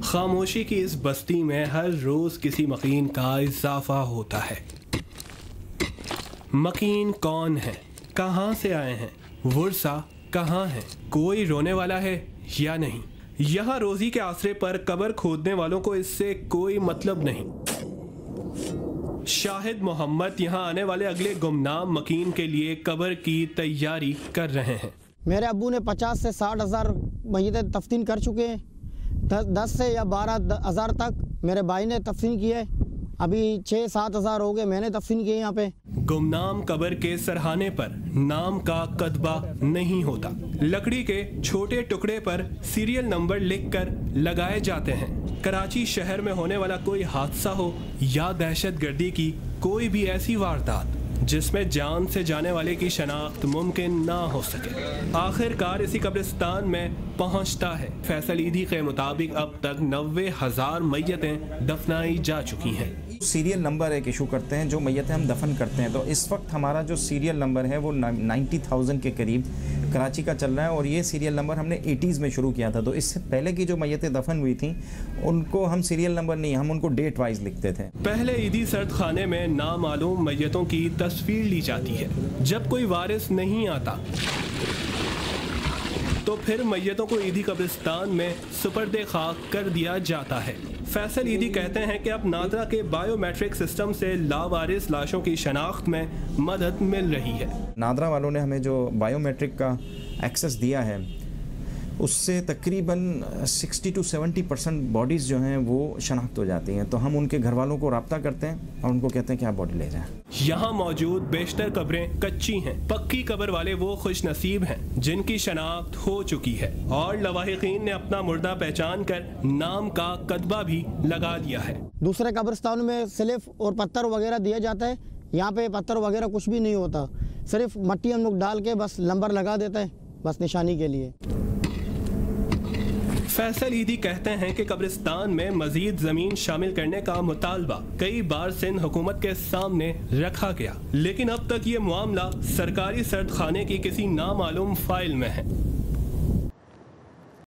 खामोशी की इस बस्ती में हर रोज किसी मकीन का इजाफा होता है। मकीन कौन है, कहाँ से आए हैं, वर्सा कहाँ है, कोई रोने वाला है या नहीं। यहाँ रोजी के आसरे पर कब्र खोदने वालों को इससे कोई मतलब नहीं। शाहिद मोहम्मद यहाँ आने वाले अगले गुमनाम मकीन के लिए कब्र की तैयारी कर रहे हैं। मेरे अब्बू ने 50 से 60 हज़ार मैयतें तफ्तीन कर चुके हैं। 10 से या 12 हज़ार तक मेरे भाई ने तफ्तीन की है। अभी 6-7 हज़ार हो गए मैंने तफ्तीन किए यहाँ पे। गुमनाम कब्र के सरहाने पर नाम का कतबा नहीं होता। लकड़ी के छोटे टुकड़े पर सीरियल नंबर लिखकर लगाए जाते हैं। कराची शहर में होने वाला कोई हादसा हो या दहशतगर्दी की कोई भी ऐसी वारदात जिसमें जान से जाने वाले की शनाख्त मुमकिन ना हो सके, आखिरकार इसी कब्रिस्तान में पहुंचता है। फैसल ईदी के मुताबिक अब तक 90,000 मैयतें दफनाई जा चुकी हैं। सीरियल नंबर एक इशू करते हैं जो मैयतें हम दफन करते हैं, तो इस वक्त हमारा जो सीरियल नंबर है वो 90,000 के करीब कराची का चल रहा है। और ये सीरियल नंबर हमने 80s में शुरू किया था, तो इससे पहले की जो मैयतें दफन हुई थी उनको हम सीरियल नंबर नहीं, हम उनको डेट वाइज लिखते थे। पहले ईदी सर्द खाने में नामालूम मैयतों की तस्वीर ली जाती है। जब कोई वारिस नहीं आता तो फिर मैयतों को ईदी कब्रिस्तान में सुपर्दे खाक कर दिया जाता है। फैसल ईदी कहते हैं कि अब नादरा के बायोमेट्रिक सिस्टम से लावारिस लाशों की शनाख्त में मदद मिल रही है। नादरा वालों ने हमें जो बायोमेट्रिक का एक्सेस दिया है उससे तकरीबन 60 to 70% बॉडीज़ जो हैं वो शनाख्त हो जाती हैं। तो हम उनके घर वालों को रब्ता करते हैं और उनको कहते हैं कि आप बॉडी ले जाएं। यहाँ मौजूद बेशतर कब्रें कच्ची हैं। पक्की कब्र वाले वो खुश नसीब हैं जिनकी शनाख्त हो चुकी है और लवाहिकीन ने अपना मुर्दा पहचान कर नाम का कतबा भी लगा दिया है। दूसरे कब्रिस्तान में स्लिप और पत्थर वगैरह दिया जाता है, यहाँ पे पत्थर वगैरह कुछ भी नहीं होता, सिर्फ मट्टी हम लोग डाल के बस नंबर लगा देते हैं, बस निशानी के लिए। फैसल ईदी कहते हैं कि कब्रिस्तान में मजीद जमीन शामिल करने का मुतालबा कई बार सिंध हुकूमत के सामने रखा गया, लेकिन अब तक ये मामला सरकारी सर्द खाने की किसी नामालूम फाइल में है।